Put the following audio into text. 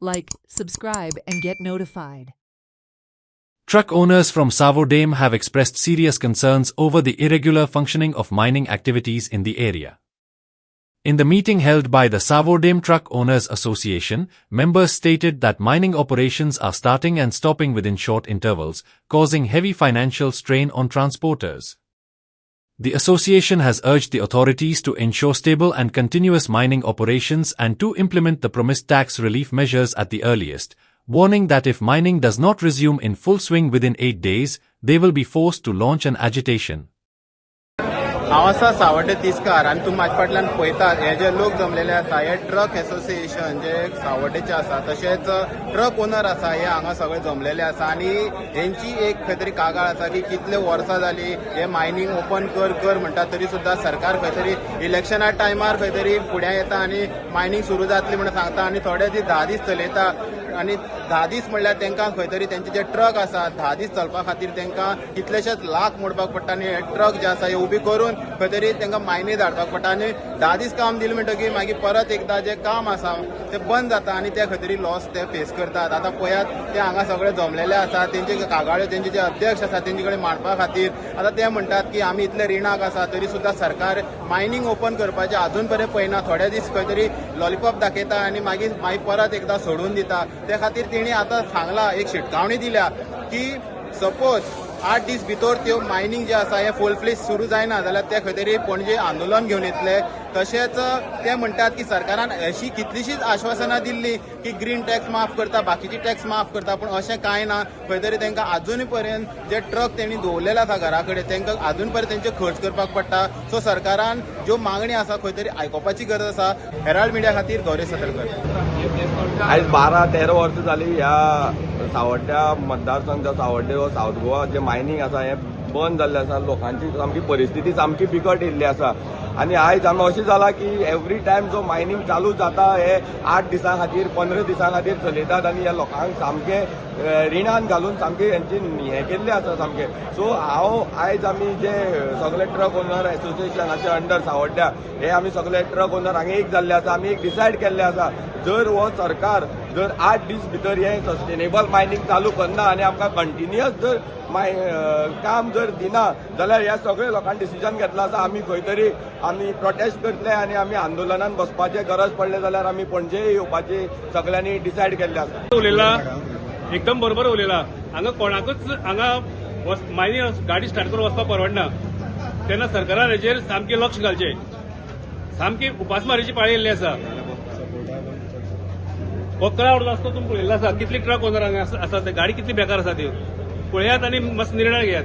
Like, subscribe, and get notified. Truck owners from Savodame have expressed serious concerns over the irregular functioning of mining activities in the area. In the meeting held by the Savodame Truck Owners Association, members stated that mining operations are starting and stopping within short intervals, causing heavy financial strain on transporters. The association has urged the authorities to ensure stable and continuous mining operations and to implement the promised tax relief measures at the earliest, warning that if mining does not resume in full swing within 8 days, they will be forced to launch an agitation. हांव आसा सावड्डे तिस्कार आनी तुमी म्हाजे फाटल्यान पळयतात हे जे लोक जमलेले आसा हे ट्रक एसोसिएशन जे सावड्डेचे आसा तशेंच ट्रक ओनर आसा हे हांगा सगळे जमलेले आसा आनी हेंची एक खंय तरी कागाळ आसा की कितले वर्सां जाली हे मायनींग ओपन कर म्हणटा तरी सुद्दां सरकार खंय तरी इलेक्शना टायमार खंय तरी फुडें येता आनी मायनींग सुरू जातली म्हणून सांगता आनी थोडे दीस 10 दीस चलयता आनी 10 दीस म्हणल्यार तेंकां खंय तरी तेंचे जे ट्रक आसा 10 दीस चलपा खातीर तेंकां कितलेशेच लाख मोडपाक पडटा आनी हे ट्रक जे आसा हे उबी करून खंय तरी तेंकां मायनी धाडपाक पडटा आनी 10 दीस काम दिलें म्हणटकीर मागीर परत एकदां जे काम आसा ते बंद जाता आनी ते खंय तरी लॉस ते फेस करतात. आतां पळयात ते हांगा सगळे जमलेले आसा तेंचे कागाळ्यो तेंचे जे अध्यक्ष आसा तेंचे कडेन मांडपा खातीर आतां ते म्हणटात की आमी इतले रिणाक आसा तरी सुद्दां सरकार मायनींग ओपन करपाचें आजून पर्यंत पळयना. थोडे दीस खंय तरी लॉलीपॉप दाखयता आनी मागीर परत एकदां सोडून दिता. ते खातीर तेणी आतां सांगलां एक शिटकावणी दिल्या की सपोज 8 दीस भितर त्यो मायनींग जे आसा हे फुल फ्लेज सुरू जायना जाल्यार ते खंय तरी पणजे आंदोलन घेवन येतले. तशेंच ते म्हणटात की सरकारान अशी कितलीशीच आश्वासनां दिल्ली की ग्रीन टॅक्स माफ करता बाकीची टॅक्स माफ करता पूण अशें कांय ना. खंय तरी तांकां आजून पर्यंत जे ट्रक तेणी दवरलेले आसा घरा कडेन तांकां आजून पर्यंत तेंचे खर्च करपाक पडटा. सो सरकारान ज्यो मागणी आसा खंय तरी आयकोपाची गरज आसा. हेराल्ड मिडिया खातीर गौरी सतरकर. आयज 12-13 वर्सां जाली ह्या सावड्ड्या मतदारसंघ सावड्डे व सावथ गोवा जे मायनींग आसा हे बंद जाल्ले आसा. लोकांची सामकी परिस्थिती सामकी बिकट येयल्ली आसा आनी आयज हांगा अशें जाला की एवरी टायम जो मायनींग चालू जाता हे 8 दिसां खातीर 15 दिसां खातीर चलयतात आनी ह्या लोकांक सामके रिणान घालून सामके हेंचे हें केल्ले आसा सामके. सो हांव आयज आमी जे सगळे ट्रक ओनर एसोसिएशनाचे अंडर सावड्ड्या हे आमी सगळे ट्रक ओनर हांगा एक जाल्ले आसा. आमी एक डिसायड केल्ले आसा जर हो सरकार जर 8 दीस भितर हे सस्टेनेबल मायनींग चालू करना आनी आमकां कंटिन्युअस जर काम जर दिना जाल्यार ह्या सगळ्या लोकांनी डिसिजन घेतला आसा आमी खंय तरी आमी प्रोटेस्ट करतले आनी आमी आंदोलनान बसपाचें गरज पडले जाल्यार आमी पणजे येवपाची सगळ्यांनी डिसायड केल्ले आसा. उलयला एकदम बरोबर उलयला. हांगा कोणाकूच हांगा मायनींग गाडी स्टार्ट करून वचपाक परवडना. तेन्ना सरकारान हेजेर सामकें लक्ष घालचें. सामकी उपासमारीची पाळी येयल्ली आसा. हो क्रावड आसता तुमी पळयल्लो आसा कितली ट्रक ओनर हांगा आसा ते गाडी कितली बेकार आसा त्यो पळयात आनी मातसो निर्णय घेयात.